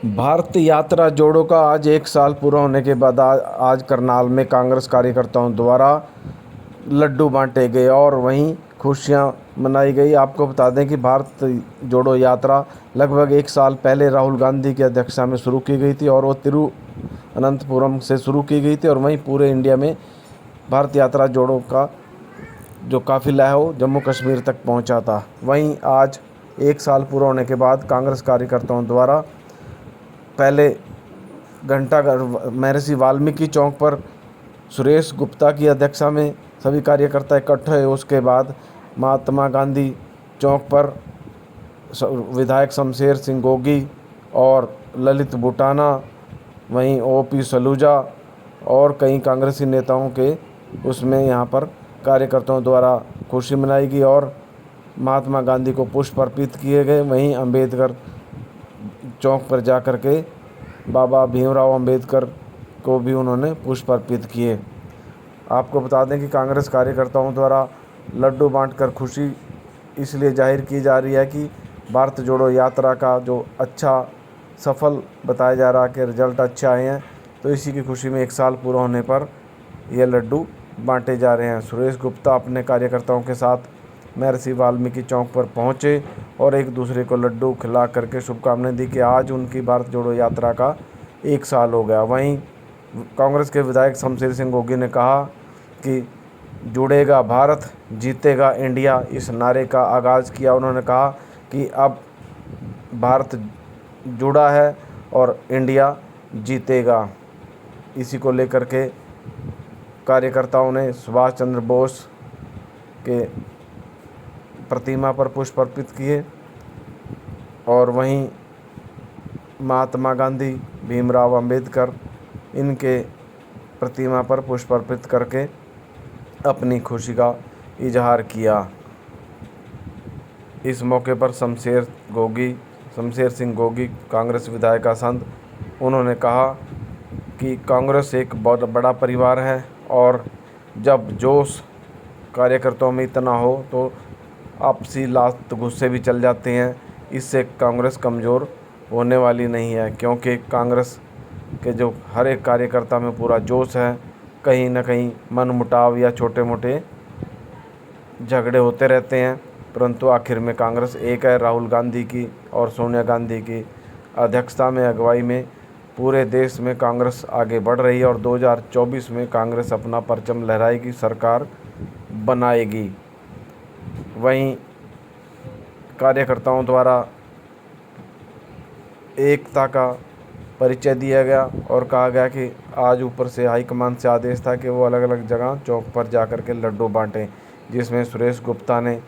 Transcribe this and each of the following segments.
भारत यात्रा जोड़ो का आज एक साल पूरा होने के बाद आज करनाल में कांग्रेस कार्यकर्ताओं द्वारा लड्डू बांटे गए और वहीं खुशियां मनाई गई। आपको बता दें कि भारत जोड़ो यात्रा लगभग एक साल पहले राहुल गांधी की अध्यक्षता में शुरू की गई थी और वो तिरुवनंतपुरम से शुरू की गई थी और वहीं पूरे इंडिया में भारत यात्रा जोड़ो का जो काफिला है वो जम्मू कश्मीर तक पहुंचा था। वहीं आज एक साल पूरा होने के बाद कांग्रेस कार्यकर्ताओं द्वारा पहले घंटाघर महर्षि वाल्मीकि चौक पर सुरेश गुप्ता की अध्यक्षता में सभी कार्यकर्ता इकट्ठे हुए। उसके बाद महात्मा गांधी चौक पर विधायक शमशेर सिंह गोगी और ललित बुटाना, वहीं ओपी सलूजा और कई कांग्रेसी नेताओं के उसमें यहाँ पर कार्यकर्ताओं द्वारा खुशी मनाई गई और महात्मा गांधी को पुष्प अर्पित किए गए। वहीं अंबेडकर चौक पर जाकर के बाबा भीमराव अंबेडकर को भी उन्होंने पुष्प अर्पित किए। आपको बता दें कि कांग्रेस कार्यकर्ताओं द्वारा लड्डू बांटकर खुशी इसलिए जाहिर की जा रही है कि भारत जोड़ो यात्रा का जो अच्छा सफल बताया जा रहा है कि रिजल्ट अच्छे आए हैं, तो इसी की खुशी में एक साल पूरा होने पर ये लड्डू बांटे जा रहे हैं। सुरेश गुप्ता अपने कार्यकर्ताओं के साथ महर्षि वाल्मीकि चौक पर पहुंचे और एक दूसरे को लड्डू खिला करके शुभकामनाएं दी कि आज उनकी भारत जोड़ो यात्रा का एक साल हो गया। वहीं कांग्रेस के विधायक शमशेर सिंह गोगी ने कहा कि जुड़ेगा भारत, जीतेगा इंडिया, इस नारे का आगाज़ किया। उन्होंने कहा कि अब भारत जुड़ा है और इंडिया जीतेगा। इसी को लेकर के कार्यकर्ताओं ने सुभाष चंद्र बोस के प्रतिमा पर पुष्प अर्पित किए और वहीं महात्मा गांधी, भीमराव अंबेडकर इनके प्रतिमा पर पुष्प अर्पित करके अपनी खुशी का इजहार किया। इस मौके पर शमशेर सिंह गोगी कांग्रेस विधायक संत, उन्होंने कहा कि कांग्रेस एक बहुत बड़ा परिवार है और जब जोश कार्यकर्ताओं में इतना हो तो आपसी लात गुस्से भी चल जाते हैं। इससे कांग्रेस कमज़ोर होने वाली नहीं है, क्योंकि कांग्रेस के जो हर एक कार्यकर्ता में पूरा जोश है। कहीं ना कहीं मनमुटाव या छोटे मोटे झगड़े होते रहते हैं, परंतु आखिर में कांग्रेस एक है। राहुल गांधी की और सोनिया गांधी की अध्यक्षता में, अगुवाई में पूरे देश में कांग्रेस आगे बढ़ रही है और 2024 में कांग्रेस अपना परचम लहराएगी, सरकार बनाएगी। वहीं कार्यकर्ताओं द्वारा एकता का परिचय दिया गया और कहा गया कि आज ऊपर से हाईकमान से आदेश था कि वो अलग अलग जगह चौक पर जाकर के लड्डू बांटें, जिसमें सुरेश गुप्ता ने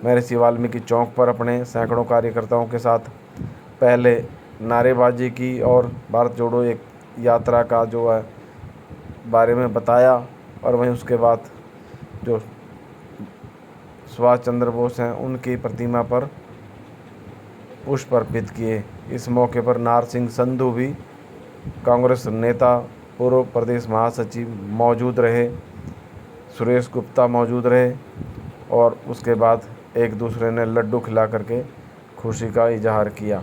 महर्षि वाल्मीकि चौक पर अपने सैकड़ों कार्यकर्ताओं के साथ पहले नारेबाजी की और भारत जोड़ो एक यात्रा का जो है बारे में बताया और वहीं उसके बाद जो सुभाष चंद्र बोस हैं उनकी प्रतिमा पर पुष्प अर्पित किए। इस मौके पर नार सिंह संधू भी कांग्रेस नेता, पूर्व प्रदेश महासचिव मौजूद रहे, सुरेश गुप्ता मौजूद रहे और उसके बाद एक दूसरे ने लड्डू खिला करके खुशी का इजहार किया।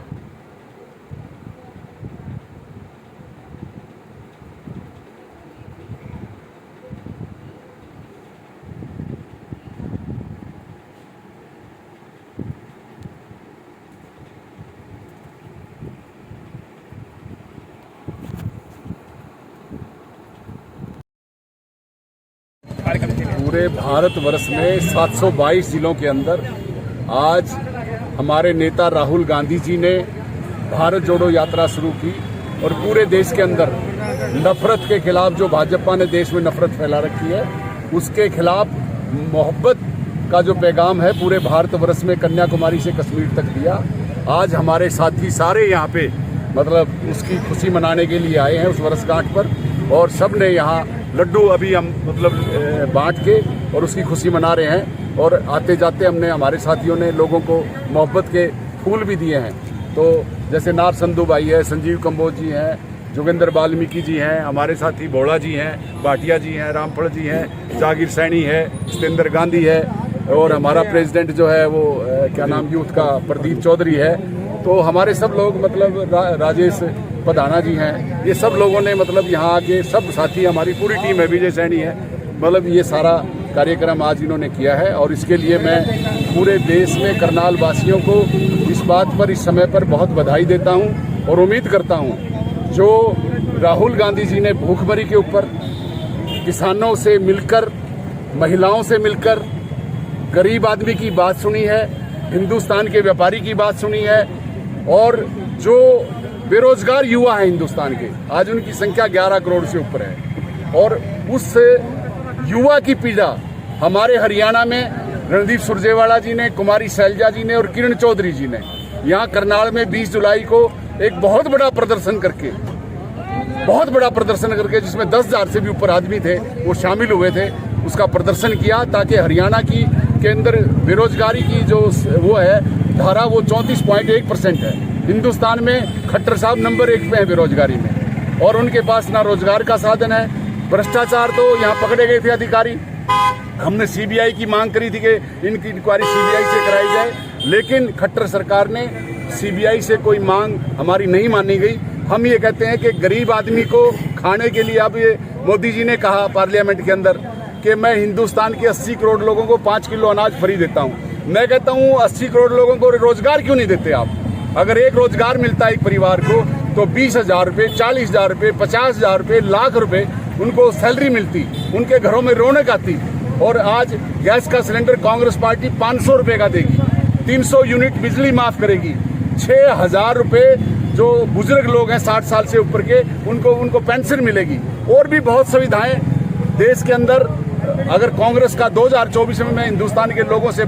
पूरे भारतवर्ष में 722 जिलों के अंदर आज हमारे नेता राहुल गांधी जी ने भारत जोड़ो यात्रा शुरू की और पूरे देश के अंदर नफरत के खिलाफ, जो भाजपा ने देश में नफरत फैला रखी है, उसके खिलाफ मोहब्बत का जो पैगाम है पूरे भारतवर्ष में कन्याकुमारी से कश्मीर तक दिया। आज हमारे साथी सारे यहाँ पे मतलब उसकी खुशी मनाने के लिए आए हैं उस वर्षगांठ पर, और सब ने यहाँ लड्डू अभी हम मतलब बांट के और उसकी खुशी मना रहे हैं। और आते जाते हमने हमारे साथियों ने लोगों को मोहब्बत के फूल भी दिए हैं। तो जैसे नार संधू भाई है, संजीव कंबोज जी हैं, जोगेंद्र वाल्मीकि जी हैं, हमारे साथी बोड़ा जी हैं, भाटिया जी हैं, रामफल जी हैं, जागीर सैनी है, सतेंद्र गांधी है और हमारा प्रेसिडेंट जो है वो क्या नाम यूथ का प्रदीप चौधरी है। तो हमारे सब लोग मतलब राजेश पधाना जी हैं, ये सब लोगों ने मतलब यहाँ आके सब साथी, हमारी पूरी टीम है, विजय सैनी है, मतलब ये सारा कार्यक्रम आज इन्होंने किया है। और इसके लिए मैं पूरे देश में करनाल वासियों को इस बात पर, इस समय पर बहुत बधाई देता हूँ और उम्मीद करता हूँ जो राहुल गांधी जी ने भूखमरी के ऊपर किसानों से मिलकर, महिलाओं से मिलकर, गरीब आदमी की बात सुनी है, हिंदुस्तान के व्यापारी की बात सुनी है, और जो बेरोजगार युवा हैं हिंदुस्तान के, आज उनकी संख्या 11 करोड़ से ऊपर है, और उस युवा की पीड़ा हमारे हरियाणा में रणदीप सुरजेवाला जी ने, कुमारी शैलजा जी ने और किरण चौधरी जी ने यहाँ करनाल में 20 जुलाई को एक बहुत बड़ा प्रदर्शन करके, जिसमें 10,000 से भी ऊपर आदमी थे वो शामिल हुए थे, उसका प्रदर्शन किया ताकि हरियाणा के अंदर बेरोजगारी की जो वो है धारा, वो 34.1% है। हिंदुस्तान में खट्टर साहब नंबर 1 पे है बेरोजगारी में, और उनके पास ना रोजगार का साधन है। भ्रष्टाचार तो यहाँ पकड़े गए थे अधिकारी, हमने सीबीआई की मांग करी थी कि इनकी इंक्वायरी सीबीआई से कराई जाए, लेकिन खट्टर सरकार ने सीबीआई से कोई मांग हमारी नहीं मानी गई। हम ये कहते हैं कि गरीब आदमी को खाने के लिए, अब ये मोदी जी ने कहा पार्लियामेंट के अंदर कि मैं हिंदुस्तान के 80 करोड़ लोगों को 5 किलो अनाज फ्री देता हूँ। मैं कहता हूँ 80 करोड़ लोगों को रोजगार क्यों नहीं देते आप? अगर एक रोजगार मिलता है एक परिवार को तो 20,000 रुपये, 40,000 रुपये, 50,000 रुपये, लाख रुपये उनको सैलरी मिलती, उनके घरों में रौनक आती। और आज गैस का सिलेंडर कांग्रेस पार्टी 500 रुपये का देगी, 300 यूनिट बिजली माफ करेगी, 6,000 रुपये जो बुजुर्ग लोग हैं 60 साल से ऊपर के, उनको पेंशन मिलेगी, और भी बहुत सुविधाएं देश के अंदर। अगर कांग्रेस का 2024 में, मैं हिंदुस्तान के लोगों से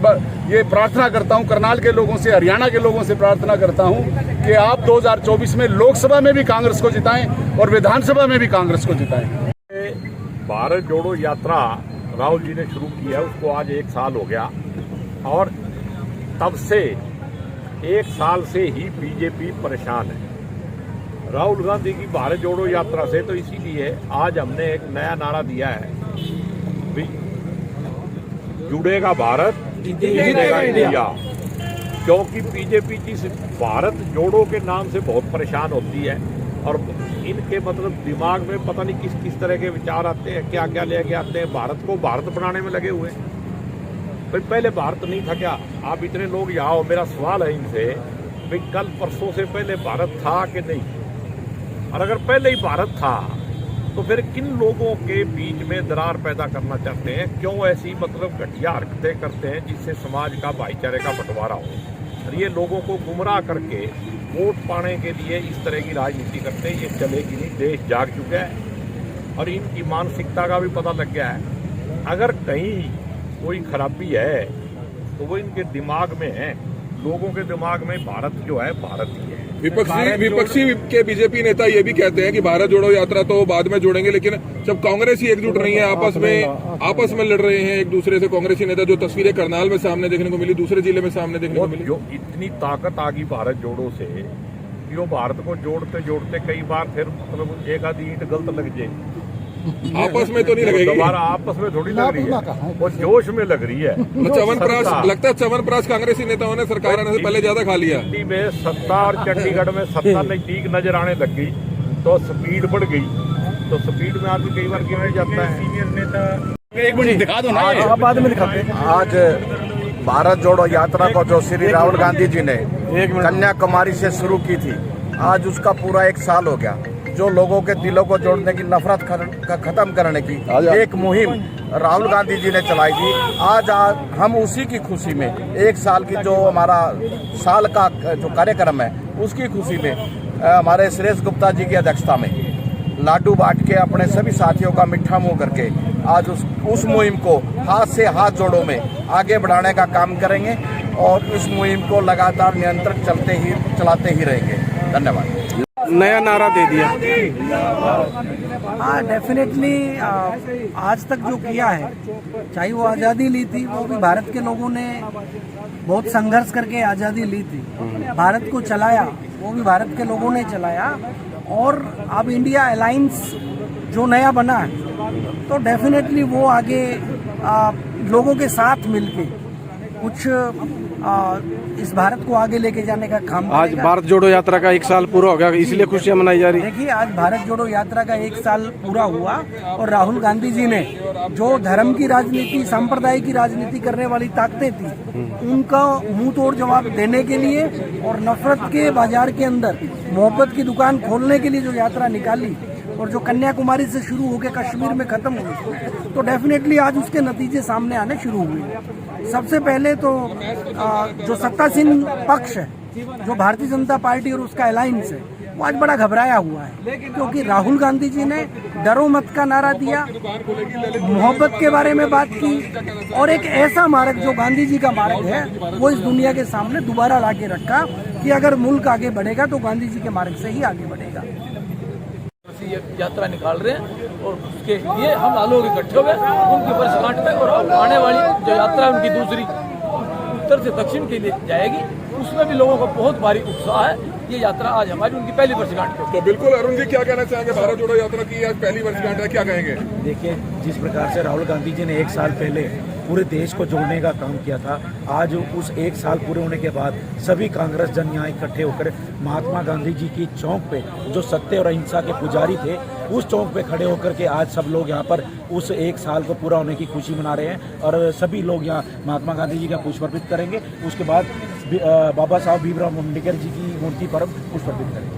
ये प्रार्थना करता हूं, करनाल के लोगों से, हरियाणा के लोगों से प्रार्थना करता हूं कि आप 2024 में लोकसभा में भी कांग्रेस को जिताएं और विधानसभा में भी कांग्रेस को जिताएं। भारत जोड़ो यात्रा राहुल जी ने शुरू की है, उसको आज 1 साल हो गया, और तब से 1 साल से ही बीजेपी परेशान है राहुल गांधी की भारत जोड़ो यात्रा से। तो इसीलिए आज हमने एक नया नारा दिया है, जुड़ेगा भारत, जीतेगा इंडिया, क्योंकि बीजेपी जिस भारत जोड़ो के नाम से बहुत परेशान होती है, और इनके मतलब दिमाग में पता नहीं किस किस तरह के विचार आते हैं, क्या क्या लेके आते हैं, भारत को भारत बनाने में लगे हुए। भाई पहले भारत नहीं था क्या? आप इतने लोग यहाँ हो, मेरा सवाल है इनसे, भाई कल परसों से पहले भारत था कि नहीं? और अगर पहले ही भारत था तो फिर किन लोगों के बीच में दरार पैदा करना चाहते हैं? क्यों ऐसी मतलब घटिया हरकतें करते हैं जिससे समाज का भाईचारे का बंटवारा हो? और ये लोगों को गुमराह करके वोट पाने के लिए इस तरह की राजनीति करते हैं, ये चलेगी नहीं। देश जाग चुका है और इनकी मानसिकता का भी पता लग गया है। अगर कहीं कोई खराबी है तो वो इनके दिमाग में है, लोगों के दिमाग में भारत जो है भारत ही है। विपक्षी के बीजेपी नेता ये भी कहते हैं कि भारत जोड़ो यात्रा तो बाद में जोड़ेंगे, लेकिन जब कांग्रेस ही एकजुट नहीं है, आपस में लड़ रहे हैं एक दूसरे से कांग्रेसी नेता, जो तस्वीरें करनाल में सामने देखने को मिली, दूसरे जिले में सामने देखने को मिली, जो इतनी ताकत आ गई भारत जोड़ो से कि वो भारत को जोड़ते जोड़ते कई बार फिर मतलब एक आधी ईंट गलत लग जाए, आपस में तो नहीं लगेगी, दोबारा आपस में थोड़ी लग रही है, वो जोश में लग रही है। च्यवनप्राश लगता है, च्यवनप्राश कांग्रेसी नेताओं ने सरकार आने से पहले ज्यादा खा लिया। दिल्ली में सत्ता और चंडीगढ़ में सत्ता नजदीक नजर आने लग गई तो स्पीड बढ़ गई, तो स्पीड में आदमी कई बार गिर जाता है। सीनियर नेता एक मिनट दिखा दो ना, आप बाद में दिखाते हैं। आज भारत जोड़ो यात्रा को जो श्री राहुल गांधी जी ने कन्याकुमारी से शुरू की थी, आज उसका पूरा 1 साल हो गया। जो लोगों के दिलों को जोड़ने की, नफरत खत्म करने की एक मुहिम राहुल गांधी जी ने चलाई थी। आज हम उसी की खुशी में 1 साल की जो हमारा साल का जो कार्यक्रम है, उसकी खुशी में हमारे सुरेश गुप्ता जी की अध्यक्षता में लाडू बांट के अपने सभी साथियों का मिठा मुंह करके आज उस मुहिम को हाथ से हाथ जोड़ों में आगे बढ़ाने का काम करेंगे, और इस मुहिम को लगातार निरंतर चलाते ही रहेंगे। धन्यवाद। नया नारा दे दिया। हाँ, डेफिनेटली आज तक जो किया है, चाहे वो आज़ादी ली थी, वो भी भारत के लोगों ने बहुत संघर्ष करके आज़ादी ली थी। भारत को चलाया, वो भी भारत के लोगों ने चलाया। और अब इंडिया अलायंस जो नया बना है, तो डेफिनेटली वो आगे लोगों के साथ मिलके कुछ इस भारत को आगे लेके जाने का काम आज करेगा। भारत जोड़ो यात्रा का 1 साल पूरा हो गया, इसलिए खुशियां मनाई जा रही। देखिए, आज भारत जोड़ो यात्रा का 1 साल पूरा हुआ और राहुल गांधी जी ने जो धर्म की राजनीति, संप्रदाय की राजनीति करने वाली ताकतें थी, उनका मुंह तोड़ जवाब देने के लिए और नफरत के बाजार के अंदर मोहब्बत की दुकान खोलने के लिए जो यात्रा निकाली और जो कन्याकुमारी से शुरू होकर कश्मीर में खत्म हुई, तो डेफिनेटली आज उसके नतीजे सामने आने शुरू हुए। सबसे पहले तो जो सत्तासीन पक्ष है, जो भारतीय जनता पार्टी और उसका अलायंस है, वो आज बड़ा घबराया हुआ है, क्योंकि राहुल गांधी जी ने डरो मत का नारा दिया, मोहब्बत के बारे में बात की और एक ऐसा मार्ग जो गांधी जी का मार्ग है वो इस दुनिया के सामने दोबारा ला के रखा कि अगर मुल्क आगे बढ़ेगा तो गांधी जी के मार्ग से ही आगे बढ़ेगा। ये यात्रा निकाल रहे हैं और उसके लिए हम लोग इकट्ठे हुए उनकी वर्षगांठ पे, और अब आने वाली जो यात्रा उनकी दूसरी उत्तर से दक्षिण के लिए जाएगी, उसमें भी लोगों का बहुत भारी उत्साह है। ये यात्रा आज हमारी उनकी पहली वर्षगांठ पे। तो बिल्कुल अरुण जी, क्या कहना चाहेंगे? भारत जोड़ो यात्रा की आज पहली वर्षगांठ है, क्या कहेंगे? देखिए, जिस प्रकार से राहुल गांधी जी ने 1 साल पहले पूरे देश को जोड़ने का काम किया था, आज उस 1 साल पूरे होने के बाद सभी कांग्रेस जन यहाँ इकट्ठे होकर महात्मा गांधी जी की चौक पे, जो सत्य और अहिंसा के पुजारी थे, उस चौक पे खड़े होकर के आज सब लोग यहाँ पर उस 1 साल को पूरा होने की खुशी मना रहे हैं और सभी लोग यहाँ महात्मा गांधी जी का पुष्प अर्पित करेंगे। उसके बाद बाबा साहब भीमराव अम्बेडकर जी की मूर्ति पर पुष्प अर्पित करेंगे।